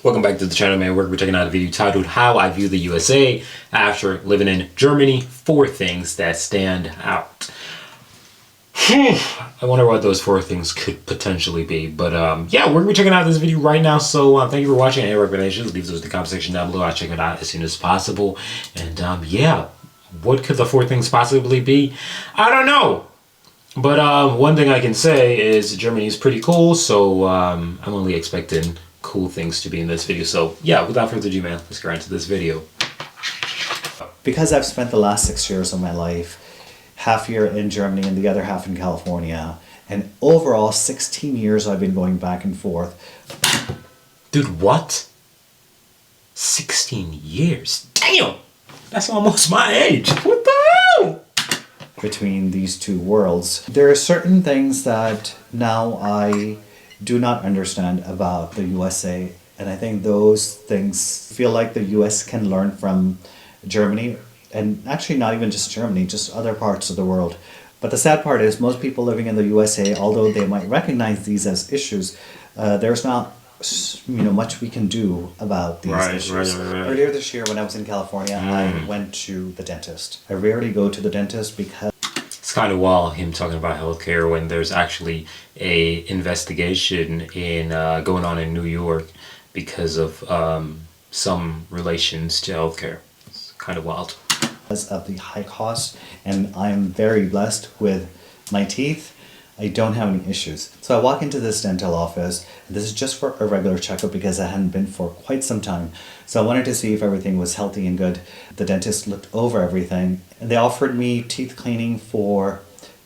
Welcome back to the channel, man. We're checking out a video titled How I View the USA After Living in Germany. 4 things that stand out. I wonder what those 4 things could potentially be. But yeah, we're going to be checking out this video right now. So thank you for watching. Any recommendations, leave those in the comment section down below. I'll check it out as soon as possible. And yeah, what could the 4 things possibly be? I don't know. But one thing I can say is Germany is pretty cool. So I'm only expecting cool things to be in this video. So yeah, without further ado, man, let's get right into this video. Because I've spent the last 6 years of my life, half year in Germany and the other half in California, and overall 16 years I've been going back and forth. Dude, what? 16 years? Damn! That's almost my age. What the hell? Between these two worlds. There are certain things that now I do not understand about the USA, and I think those things feel like the US can learn from Germany, and actually not even just Germany, just other parts of the world. But the sad part is most people living in the USA, although they might recognize these as issues, there's not much we can do about these issues. Right. Earlier this year when I was in California, I went to the dentist. I rarely go to the dentist because it's kind of wild him talking about healthcare when there's actually a investigation in going on in New York because of some relations to healthcare. It's kind of wild. Because of the high cost, and I'm very blessed with my teeth. I don't have any issues. So I walk into this dental office. This is just for a regular checkup because I hadn't been for quite some time. So I wanted to see if everything was healthy and good. The dentist looked over everything and they offered me teeth cleaning for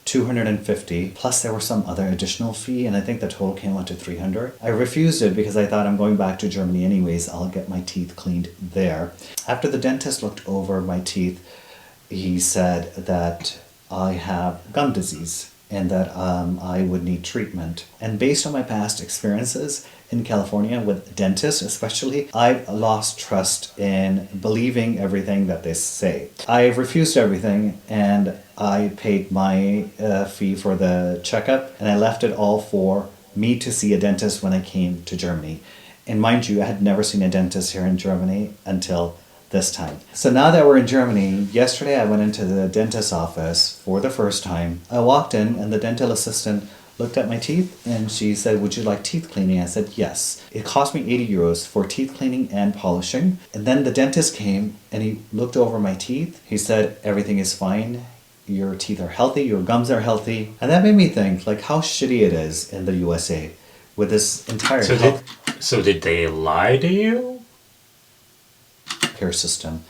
$250, plus there were some other additional fee, and I think the total came out to $300. I refused it because I thought I'm going back to Germany anyways. I'll get my teeth cleaned there. After the dentist looked over my teeth, he said that I have gum disease and that I would need treatment. And based on my past experiences in California with dentists especially, I've lost trust in believing everything that they say. I refused everything and I paid my fee for the checkup, and I left it all for me to see a dentist when I came to Germany. And mind you, I had never seen a dentist here in Germany until this time. So now that we're in Germany, yesterday I went into the dentist's office for the first time. I walked in and the dental assistant looked at my teeth and she said, "Would you like teeth cleaning?" I said, "Yes." It cost me 80 euros for teeth cleaning and polishing. And then the dentist came and he looked over my teeth. He said, "Everything is fine. Your teeth are healthy, your gums are healthy." And that made me think like how shitty it is in the USA with this entire So did they lie to you? Care system.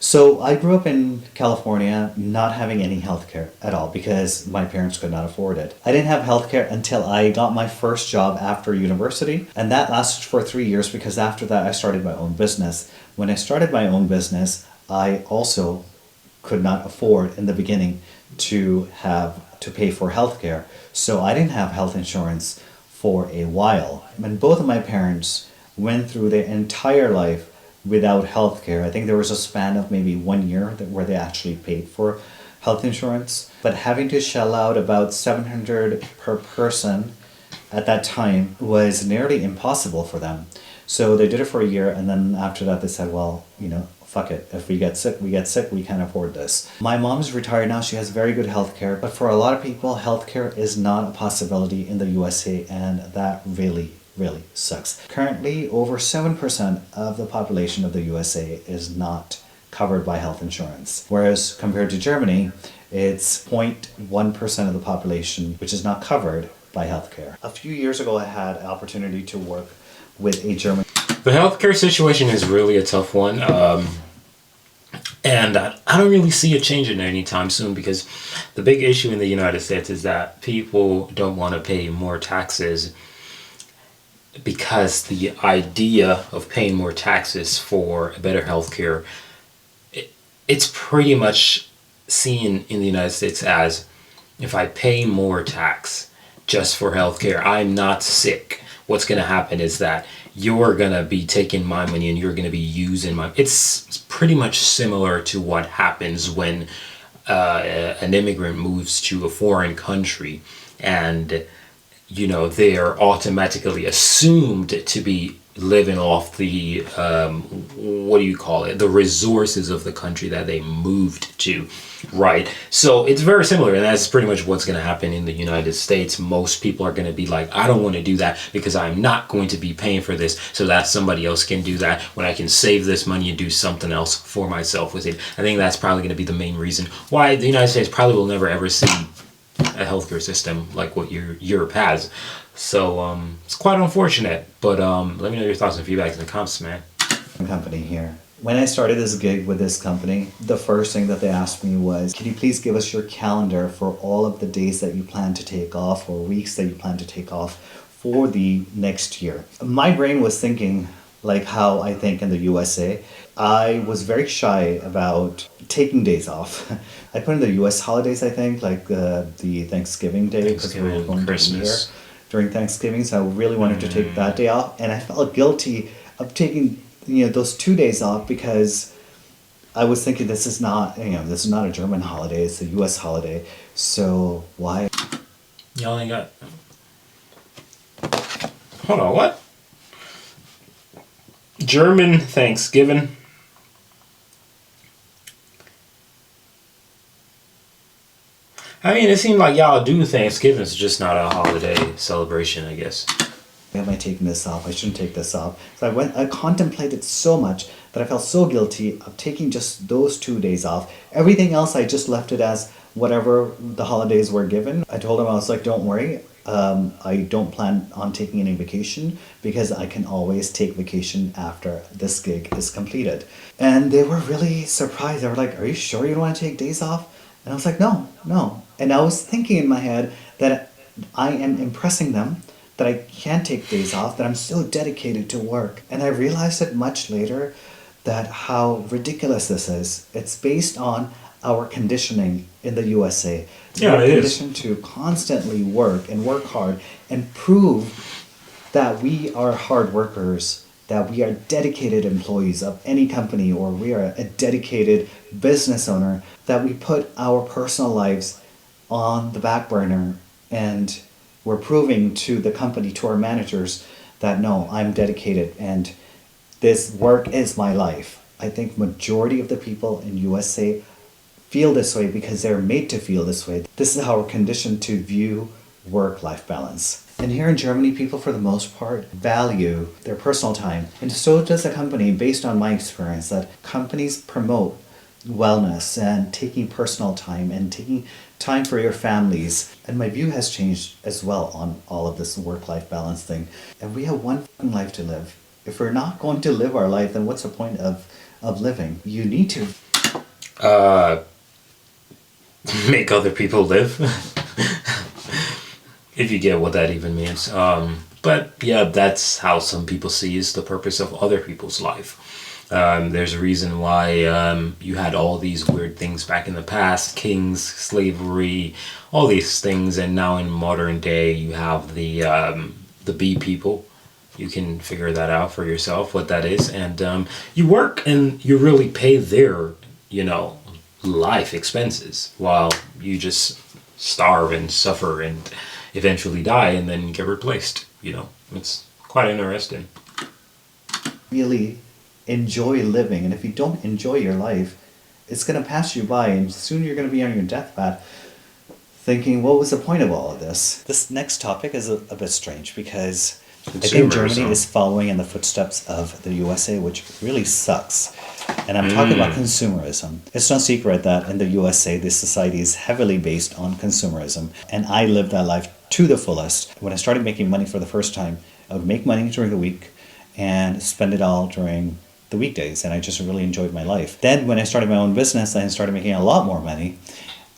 So I grew up in California not having any healthcare at all because my parents could not afford it. I didn't have healthcare until I got my first job after university, and that lasted for 3 years because after that I started my own business. When I started my own business, I also could not afford in the beginning to pay for healthcare. So I didn't have health insurance for a while. And both of my parents went through their entire life without health care. I think there was a span of maybe 1 year where they actually paid for health insurance. But having to shell out about $700 per person at that time was nearly impossible for them. So they did it for a year, and then after that they said, well, fuck it. If we get sick, we get sick. We can't afford this. My mom's retired now. She has very good health care. But for a lot of people, health care is not a possibility in the USA, and that really sucks. Currently, over 7% of the population of the USA is not covered by health insurance. Whereas compared to Germany, it's 0.1% of the population which is not covered by healthcare. A few years ago, I had an opportunity to work with a German. The healthcare situation is really a tough one. And I don't really see it changing anytime soon because the big issue in the United States is that people don't want to pay more taxes because the idea of paying more taxes for a better healthcare, it's pretty much seen in the United States as if I pay more tax just for healthcare, I'm not sick. What's going to happen is that you're going to be taking my money and you're going to be using my... It's pretty much similar to what happens when an immigrant moves to a foreign country and they are automatically assumed to be living off the what do you call it, the resources of the country that they moved to, right? So it's very similar, and that's pretty much what's going to happen in the United States. Most people are going to be like, I don't want to do that because I'm not going to be paying for this, so that somebody else can do that when I can save this money and do something else for myself with it. I think that's probably going to be the main reason why the United States probably will never ever see a healthcare system like what Europe has. So it's quite unfortunate. But let me know your thoughts and feedback in the comments, man. Company here. When I started this gig with this company, the first thing that they asked me was, can you please give us your calendar for all of the days that you plan to take off or weeks that you plan to take off for the next year? My brain was thinking like how I think in the USA. I was very shy about taking days off. I put in the US holidays, I think, like the Thanksgiving day, because we were going to be here during Thanksgiving, so I really wanted to take that day off, and I felt guilty of taking those 2 days off because I was thinking this is not a German holiday, it's a US holiday, so why? Y'all ain't got. Hold on, what? German Thanksgiving. I mean, it seemed like y'all do Thanksgiving, it's just not a holiday celebration, I guess. Why am I taking this off? I shouldn't take this off. So I contemplated so much that I felt so guilty of taking just those 2 days off. Everything else, I just left it as whatever the holidays were given. I told them, I was like, don't worry. I don't plan on taking any vacation because I can always take vacation after this gig is completed. And they were really surprised. They were like, are you sure you don't want to take days off? And I was like, no. And I was thinking in my head that I am impressing them, that I can't take days off, that I'm so dedicated to work. And I realized it much later that how ridiculous this is. It's based on our conditioning in the USA. Yeah, We're it is. conditioned to constantly work and work hard and prove that we are hard workers, that we are dedicated employees of any company, or we are a dedicated business owner, that we put our personal lives on the back burner, and we're proving to the company, to our managers, that no, I'm dedicated and this work is my life. I think majority of the people in USA feel this way because they're made to feel this way. This is how we're conditioned to view work-life balance. And here in Germany, people for the most part value their personal time. And so does the company, based on my experience, that companies promote wellness and taking personal time and taking time for your families. And my view has changed as well on all of this work-life balance thing. And we have one life to live. If we're not going to live our life, then what's the point of living? You need to Make other people live. If you get what that even means. But yeah, that's how some people see is the purpose of other people's life. There's a reason why you had all these weird things back in the past, kings, slavery, all these things, and now in modern day you have the bee people. You can figure that out for yourself, what that is, and you work and you really pay their, life expenses while you just starve and suffer and eventually die and then get replaced. It's quite interesting. really enjoy living. And if you don't enjoy your life, it's going to pass you by, and soon you're going to be on your deathbed thinking, what was the point of all of this? This next topic is a bit strange because I think Germany is following in the footsteps of the USA, which really sucks. And I'm talking about consumerism. It's no secret that in the USA, this society is heavily based on consumerism. And I lived that life to the fullest. When I started making money for the first time, I would make money during the week and spend it all during the weekdays. And I just really enjoyed my life. Then when I started my own business and started making a lot more money,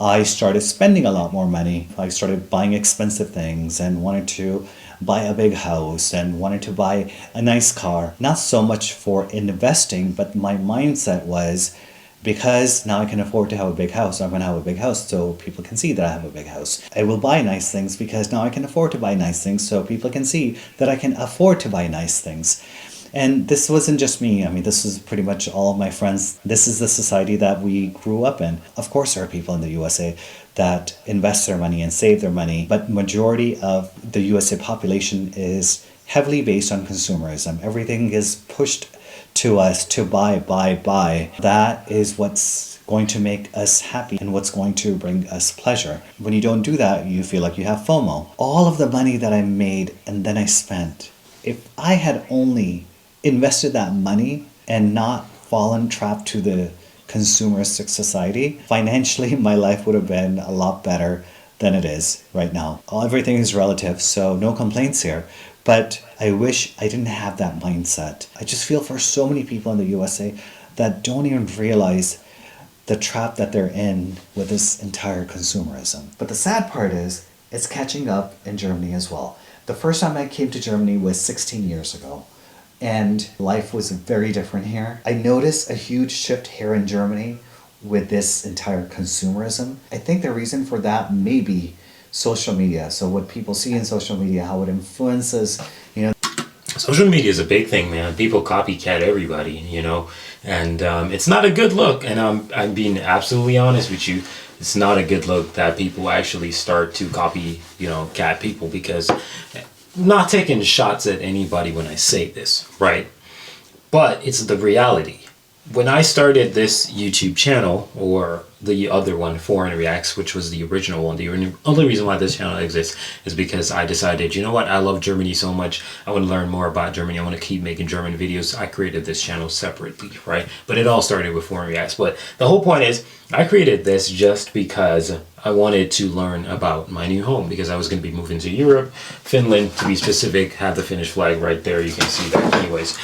I started spending a lot more money. I started buying expensive things and wanted to buy a big house and wanted to buy a nice car. Not so much for investing, but my mindset was, because now I can afford to have a big house, I'm going to have a big house so people can see that I have a big house. I will buy nice things because now I can afford to buy nice things so people can see that I can afford to buy nice things. And this wasn't just me. I mean, this is pretty much all of my friends. This is the society that we grew up in. Of course, there are people in the USA that invest their money and save their money, but majority of the USA population is heavily based on consumerism. Everything is pushed to us to buy, buy, buy. That is what's going to make us happy and what's going to bring us pleasure. When you don't do that, you feel like you have FOMO. All of the money that I made and then I spent, if I had only invested that money and not fallen trapped to the consumeristic society, financially my life would have been a lot better than it is right now. Everything is relative, so no complaints here. But I wish I didn't have that mindset. I just feel for so many people in the USA that don't even realize the trap that they're in with this entire consumerism. But the sad part is, it's catching up in Germany as well. The first time I came to Germany was 16 years ago, and life was very different here. I noticed a huge shift here in Germany with this entire consumerism. I think the reason for that may be social media. So what people see in social media, how it influences, Social media is a big thing, man. People copycat everybody, and it's not a good look. And I'm being absolutely honest with you. It's not a good look that people actually start to copy, cat people, because I'm not taking shots at anybody when I say this, right? But it's the reality. When I started this YouTube channel, or the other one, Foreign Reacts, which was the original one, the only reason why this channel exists is because I decided, you know what, I love Germany so much, I want to learn more about Germany, I want to keep making German videos. I created this channel separately, right? But it all started with Foreign Reacts. But the whole point is, I created this just because I wanted to learn about my new home, because I was going to be moving to Europe, Finland to be specific, have the Finnish flag right there, you can see that. Anyways,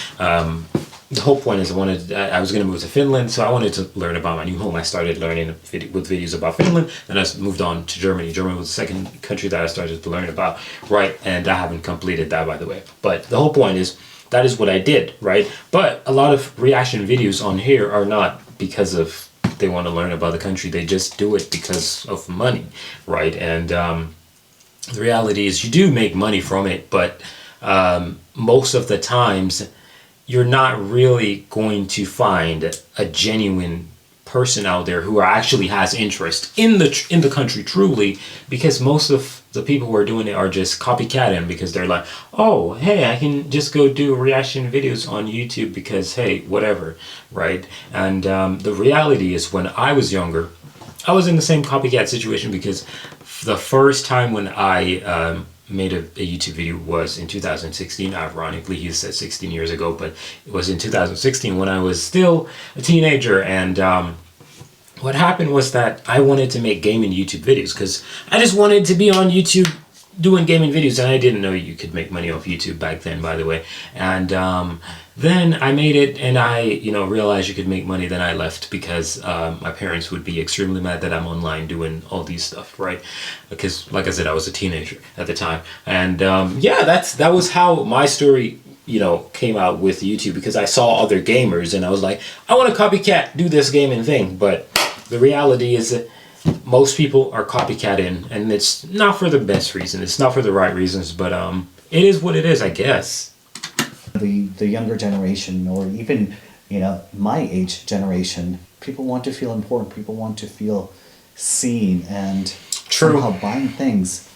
the whole point is I was going to move to Finland, so I wanted to learn about my new home. I started learning with videos about Finland, then I moved on to Germany. Germany was the second country that I started to learn about, right? And I haven't completed that, by the way. But the whole point is, that is what I did, right? But a lot of reaction videos on here are not because of they want to learn about the country. They just do it because of money, right? And the reality is, you do make money from it, but most of the times, you're not really going to find a genuine person out there who actually has interest in the country truly, because most of the people who are doing it are just copycatting, because they're like, oh, hey, I can just go do reaction videos on YouTube because, hey, whatever, right? And the reality is, when I was younger, I was in the same copycat situation, because the first time when I made a YouTube video was in 2016. Ironically, he said 16 years ago, but it was in 2016 when I was still a teenager. And what happened was that I wanted to make gaming YouTube videos, because I just wanted to be on YouTube doing gaming videos, and I didn't know you could make money off YouTube back then, by the way. And then I made it, and I realized you could make money. Then I left, because my parents would be extremely mad that I'm online doing all these stuff, right? Because, like I said, I was a teenager at the time. And that was how my story came out with YouTube, because I saw other gamers and I was like, I want to copycat, do this gaming thing. But the reality is that most people are copycatting, and it's not for the best reason. It's not for the right reasons, but it is what it is, I guess. The younger generation, or even my age generation, people want to feel important. People want to feel seen, and somehow buying things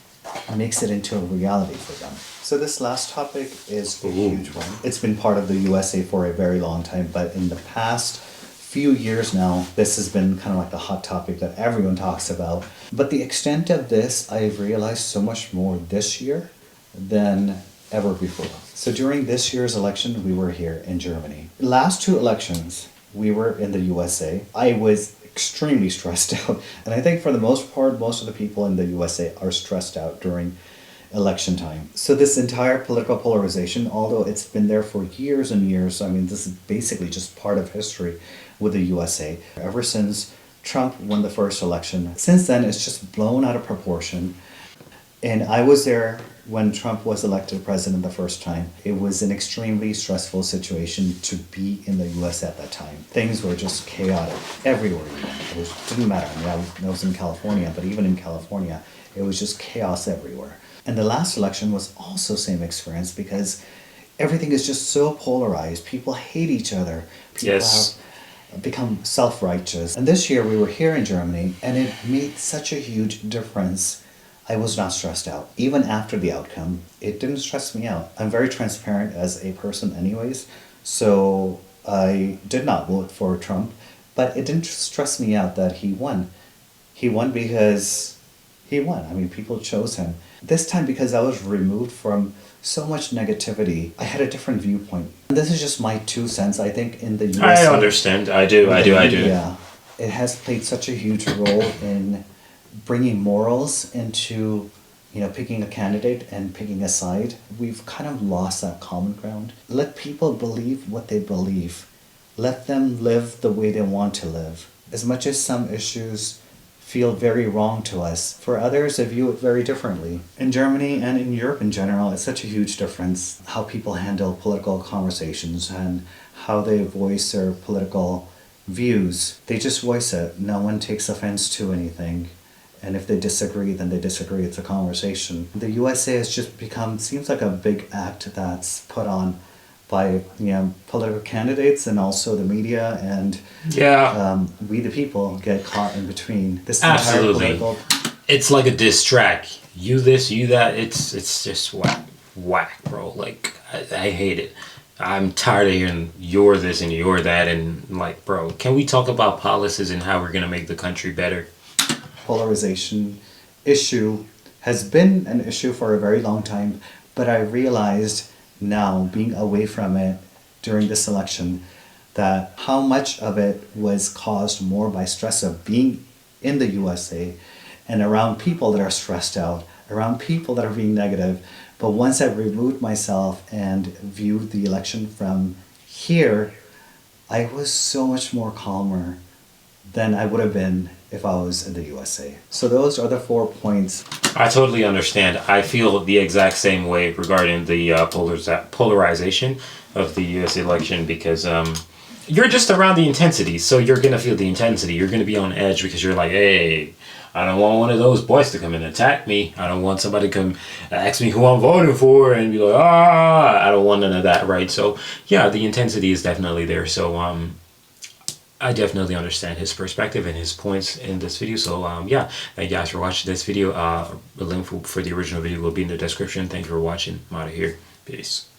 makes it into a reality for them. So this last topic is a huge one. It's been part of the USA for a very long time, but in the past few years now, this has been kind of like the hot topic that everyone talks about. But the extent of this, I've realized so much more this year than ever before. So during this year's election, we were here in Germany. Last two elections, we were in the USA. I was extremely stressed out. And I think for the most part, most of the people in the USA are stressed out during election time. So this entire political polarization, although it's been there for years and years, I mean, this is basically just part of history with the USA. Ever since Trump won the first election, since then it's just blown out of proportion. And I was there when Trump was elected president the first time. It was an extremely stressful situation to be in the US at that time. Things were just chaotic everywhere you went. It didn't matter. I mean, I was in California, but even in California, it was just chaos everywhere. And the last election was also same experience, because everything is just so polarized. People hate each other. People have become self-righteous. And this year we were here in Germany, and it made such a huge difference I was not stressed out. Even after the outcome, it didn't stress me out. I'm very transparent as a person, anyways, so I did not vote for Trump, but it didn't stress me out that he won. He won because he won. I mean, people chose him. This time, because I was removed from so much negativity, I had a different viewpoint. And this is just my 2 cents. I think in the USA, I understand. I do. Yeah, it has played such a huge role in bringing morals into, picking a candidate and picking a side. We've kind of lost that common ground. Let people believe what they believe. Let them live the way they want to live. As much as some issues feel very wrong to us, for others they view it very differently. In Germany and in Europe in general, it's such a huge difference how people handle political conversations and how they voice their political views. They just voice it. No one takes offense to anything. And if they disagree, then they disagree. It's a conversation. The USA has just become, seems like a big act that's put on by political candidates and also the media, and we the people get caught in between. This Absolutely. entire political. It's like a diss track. You this, you that. It's just whack, bro. Like I hate it. I'm tired of hearing you're this and you're that, and like, bro, can we talk about policies and how we're gonna make the country better? Polarization issue has been an issue for a very long time, but I realized now, being away from it during this election, that how much of it was caused more by stress of being in the USA and around people that are stressed out, around people that are being negative. But once I removed myself and viewed the election from here, I was so much more calmer than I would have been if I was in the USA. So those are the 4 points. I totally understand. I feel the exact same way regarding the polarization of the U.S. election, because you're just around the intensity, so you're going to feel the intensity. You're going to be on edge because you're like, hey, I don't want one of those boys to come and attack me. I don't want somebody to come ask me who I'm voting for and be like, I don't want none of that, right? So, yeah, the intensity is definitely there. So, I definitely understand his perspective and his points in this video. So yeah, thank you guys for watching this video. The link for the original video will be in the description. Thank you for watching. I'm out of here. Peace.